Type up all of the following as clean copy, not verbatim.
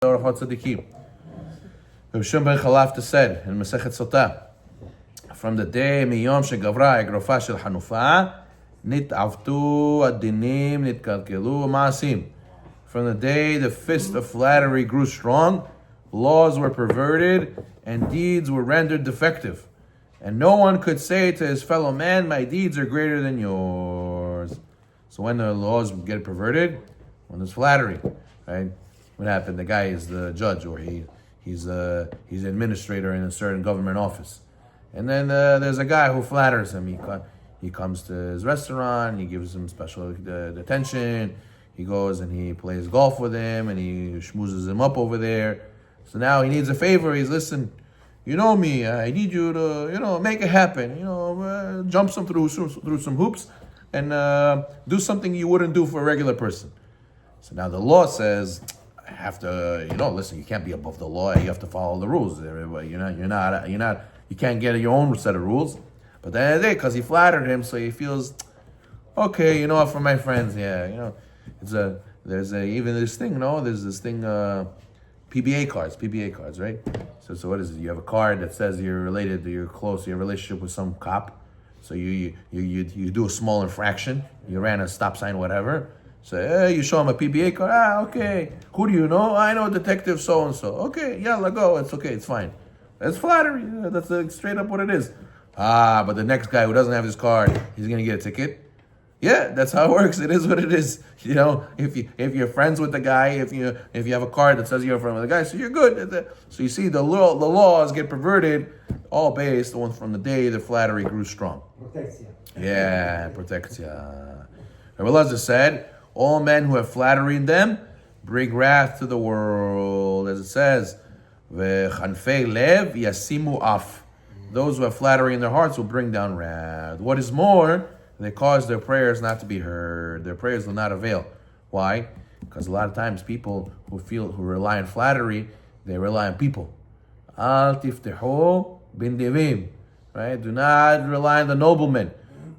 Orchot Tzadikim. Rav Shimon ben Chalafta said in Masechet Sotah, from the day miyom shegavra egrofa shel hanufa, nitavtu adinim nitkalkelu maasim. From the day the fist of flattery grew strong, laws were perverted and deeds were rendered defective. And no one could say to his fellow man, my deeds are greater than yours. So when the laws get perverted, when there's flattery, right? What happened? The guy is the judge, or he's an administrator in a certain government office, and then there's a guy who flatters him. He comes to his restaurant. He gives him special attention. He goes and he plays golf with him, and he schmoozes him up over there. So now he needs a favor. He's, listen, you know me. I need you to make it happen. Jump through some hoops, and do something you wouldn't do for a regular person. So now the law says, I have to, listen, you can't be above the law. You have to follow the rules. You can't get your own set of rules. But at the end of the day, because he flattered him, so he feels, okay, for my friends, there's this thing, PBA cards, right? So what is it? You have a card that says you're close, you have a relationship with some cop. So you do a small infraction, you ran a stop sign, whatever. So you show him a PBA card. Okay. Who do you know? I know Detective so and so. Okay, let go. It's okay. It's fine. That's flattery. That's straight up what it is. But the next guy who doesn't have his card, he's gonna get a ticket. Yeah, that's how it works. It is what it is. If you're friends with the guy, if you have a card that says you're a friend with the guy, so you're good. So you see, the laws get perverted, all based on from the day the flattery grew strong. Protects you. Yeah, protects you. Rabbi Elazar said, all men who have flattery in them bring wrath to the world. As it says, V'chanfei lev yasimu af. Those who have flattery in their hearts will bring down wrath. What is more, they cause their prayers not to be heard. Their prayers will not avail. Why? Because a lot of times people who rely on flattery, they rely on people. Al tiftehu bin divim. Right? Do not rely on the noblemen.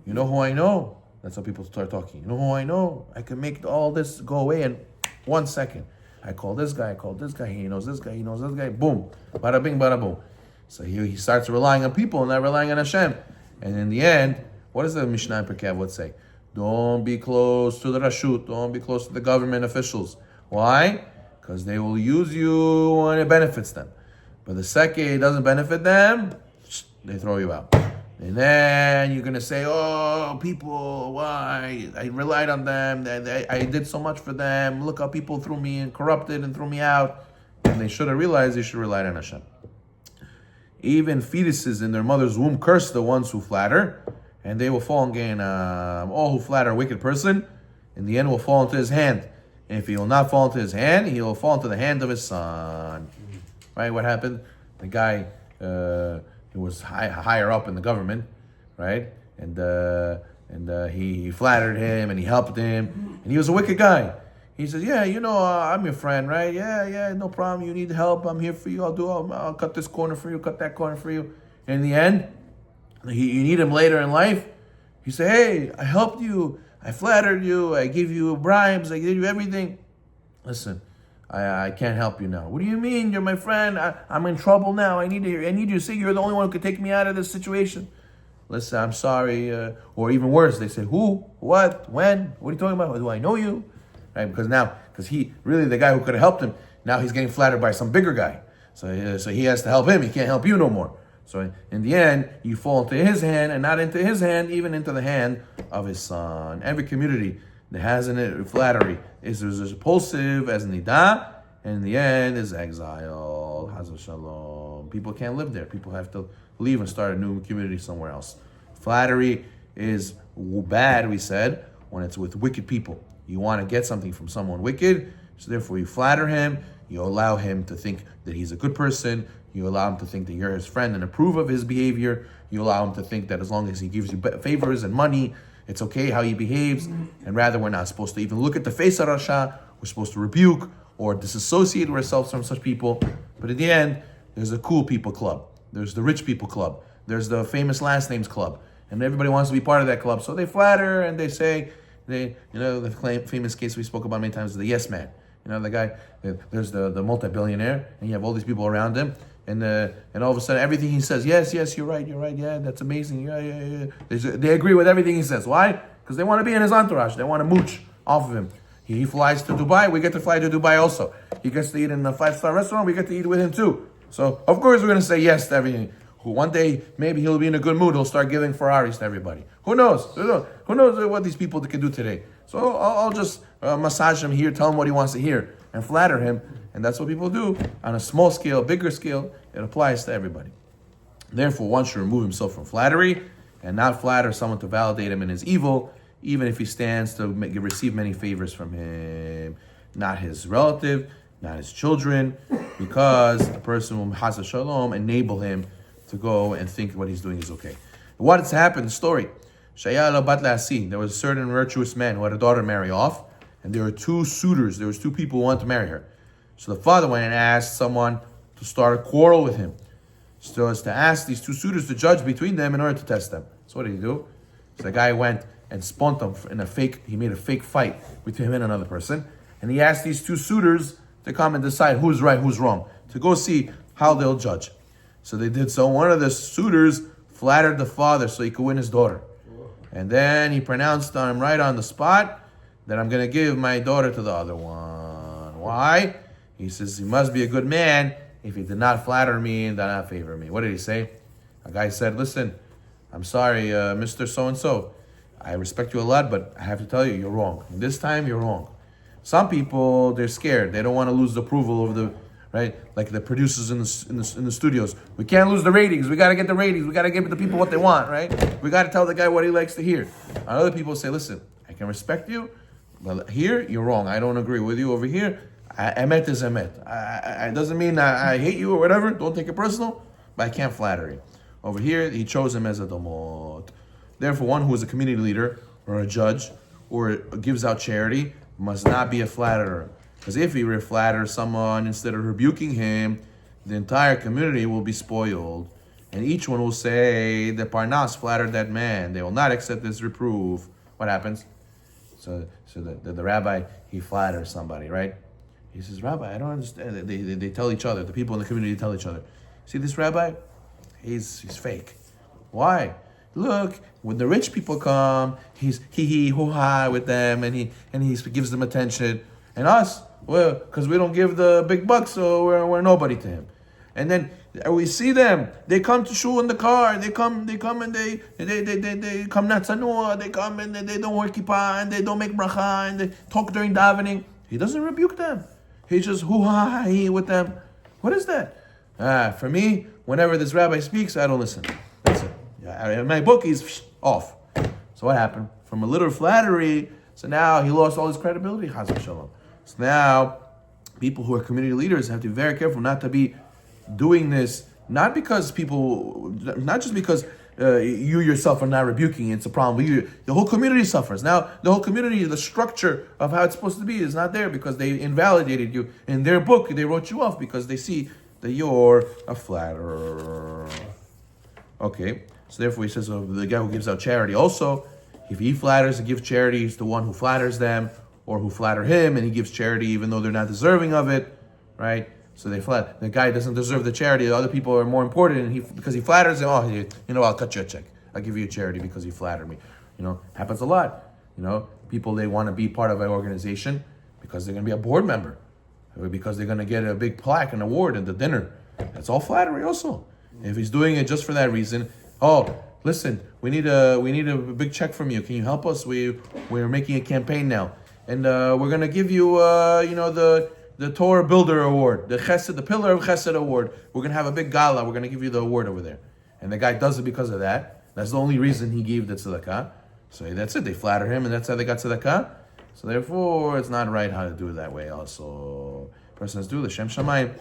You know who I know? That's how people start talking. You know who I know? I can make all this go away in 1 second. I call this guy, he knows this guy, boom. Bada bing, bada boom. So he starts relying on people and not relying on Hashem. And in the end, what does the Mishnah in Pirkei Avot say? Don't be close to the Rashut, don't be close to the government officials. Why? Because they will use you when it benefits them. But the second it doesn't benefit them, they throw you out. And then you're going to say, oh, people, why? I relied on them. I did so much for them. Look how people threw me and corrupted and threw me out. And they should have realized they should rely on Hashem. Even fetuses in their mother's womb curse the ones who flatter, and they will fall again. All who flatter a wicked person, in the end will fall into his hand. And if he will not fall into his hand, he will fall into the hand of his son. Right? What happened? The guy... he was higher up in the government, right? And he flattered him and he helped him, and he was a wicked guy. He says, I'm your friend, right? Yeah, no problem. You need help, I'm here for you. I'll cut this corner for you, cut that corner for you. And in the end, you need him later in life. He said, hey, I helped you, I flattered you, I gave you bribes, I gave you everything. Listen, I can't help you now. What do you mean? You're my friend. I'm in trouble now. I need you to say you're the only one who could take me out of this situation. Listen, I'm sorry. Or even worse, they say, who? What? When? What are you talking about? Do I know you? Right? Because he, really the guy who could have helped him, now he's getting flattered by some bigger guy. So he has to help him. He can't help you no more. So in the end, you fall into his hand, and not into his hand, even into the hand of his son. Every community that has in it flattery is as repulsive as nidah, and in the end is exile. Hazal shalom. People can't live there. People have to leave and start a new community somewhere else. Flattery is bad, we said, when it's with wicked people. You want to get something from someone wicked, so therefore you flatter him, you allow him to think that he's a good person, you allow him to think that you're his friend and approve of his behavior, you allow him to think that as long as he gives you favors and money, it's okay how he behaves, and rather we're not supposed to even look at the face of Rasha. We're supposed to rebuke or disassociate ourselves from such people. But in the end, there's the cool people club. There's the rich people club. There's the famous last names club. And everybody wants to be part of that club. So they flatter and they say, the famous case we spoke about many times is the yes man. the guy, there's the multi-billionaire, and you have all these people around him, and all of a sudden everything he says, yes, you're right, yeah, that's amazing, yeah. They agree with everything he says. Why? Because they want to be in his entourage. They want to mooch off of him. He flies to Dubai, we get to fly to Dubai also. He gets to eat in a 5-star restaurant, we get to eat with him too. So of course we're going to say yes to everything. One day, maybe he'll be in a good mood. He'll start giving Ferraris to everybody. Who knows? Who knows what these people can do today? So I'll just massage him here, tell him what he wants to hear, and flatter him. And that's what people do. On a small scale, bigger scale, it applies to everybody. Therefore, one should remove himself from flattery and not flatter someone to validate him in his evil, even if he stands to receive many favors from him. Not his relative, not his children, because the person will, Chas Shalom, enable him to go and think what he's doing is okay. What has happened? The story. There was a certain virtuous man who had a daughter marry off, and there were two suitors. There was two people who wanted to marry her. So the father went and asked someone to start a quarrel with him, so as to ask these two suitors to judge between them in order to test them. So what did he do? So the guy went and spun them he made a fake fight between him and another person, and he asked these two suitors to come and decide who's right, who's wrong, to go see how they'll judge. So they did so. One of the suitors flattered the father so he could win his daughter. And then he pronounced on him right on the spot that I'm going to give my daughter to the other one. Why? He says, he must be a good man if he did not flatter me and did not favor me. What did he say? A guy said, listen, I'm sorry, Mr. So-and-so. I respect you a lot, but I have to tell you, you're wrong. And this time, you're wrong. Some people, they're scared. They don't want to lose the approval of the, right? Like the producers in the studios. We can't lose the ratings. We got to get the ratings. We got to give the people what they want, right? We got to tell the guy what he likes to hear. Other people say, listen, I can respect you, but here, you're wrong. I don't agree with you. Over here, emet is emet. It doesn't mean I hate you or whatever. Don't take it personal, but I can't flatter you. Over here, he chose him as a domot. Therefore, one who is a community leader or a judge or gives out charity must not be a flatterer. Because if he flatters someone instead of rebuking him, the entire community will be spoiled. And each one will say, the Parnas flattered that man. They will not accept this reproof. What happens? So the rabbi, he flatters somebody, right? He says, Rabbi, I don't understand. They tell each other, the people in the community tell each other, see this rabbi? He's fake. Why? Look, when the rich people come, he's hoo-ha with them, and he gives them attention. And us, well, because we don't give the big bucks, so we're nobody to him. And then we see them. They come to shul in the car. They come and they come natzanua. They come and they don't wear kippah and they don't make bracha and they talk during davening. He doesn't rebuke them. He just hoo-ha with them. What is that? For me, whenever this rabbi speaks, I don't listen. That's it. In my book, he's off. So what happened? From a little flattery, so now he lost all his credibility. Chas v'shalom. So now, people who are community leaders have to be very careful not to be doing this, not just because you yourself are not rebuking it, it's a problem. The whole community suffers. Now, the whole community, the structure of how it's supposed to be is not there because they invalidated you. In their book, they wrote you off because they see that you're a flatterer. Okay, so therefore he says the guy who gives out charity also, if he flatters and gives charity, he's the one who flatters them, or who flatter him, and he gives charity even though they're not deserving of it, right? So the guy doesn't deserve the charity. The other people are more important, and because he flatters them, I'll cut you a check. I'll give you a charity because you flattered me. Happens a lot. People, they want to be part of an organization because they're going to be a board member, or because they're going to get a big plaque and award at the dinner. That's all flattery also. If he's doing it just for that reason, listen, we need a big check from you. Can you help us? We're making a campaign now, and we're gonna give you the Torah Builder Award, the Chesed, the Pillar of Chesed Award. We're gonna have a big gala. We're gonna give you the award over there, and the guy does it because of that. That's the only reason he gave the tzedakah. So that's it. They flatter him, and that's how they got tzedakah. So therefore, it's not right how to do it that way. Also, persons do the Shem Shamayim.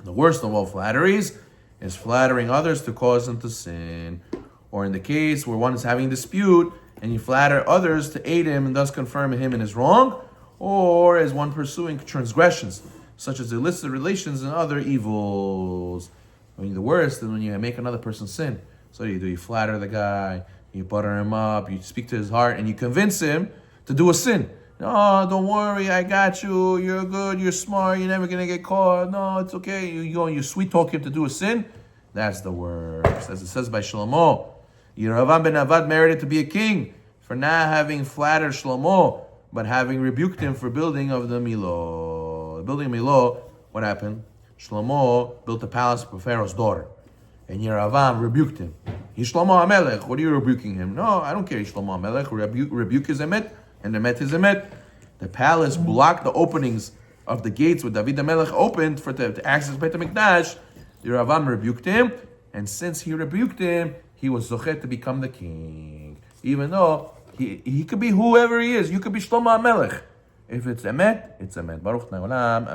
The worst of all flatteries is flattering others to cause them to sin. Or in the case where one is having a dispute and you flatter others to aid him and thus confirm him in his wrong, or as one pursuing transgressions, such as illicit relations and other evils. The worst is when you make another person sin. So you do, you flatter the guy, you butter him up, you speak to his heart, and you convince him to do a sin. No, don't worry, I got you. You're good, you're smart, you're never going to get caught. No, it's okay. You go and you sweet talk him to do a sin. That's the worst. As it says by Shlomo, Yeravam ben Avad merited to be a king for not having flattered Shlomo, but having rebuked him for building of the Milo. Building Milo, what happened? Shlomo built a palace for Pharaoh's daughter. And Yeravam rebuked him. He's Shlomo HaMelech. What are you rebuking him? No, I don't care. He's Shlomo HaMelech. Rebuke his emet, and the emet is emet. The palace blocked the openings of the gates with David HaMelech opened to access Beit HaMikdash. Yeravam rebuked him, and since he rebuked him, he was zochet to become the king. Even though he could be whoever he is. You could be Shlomo HaMelech. If it's emet, it's emet. Baruch Na'olam.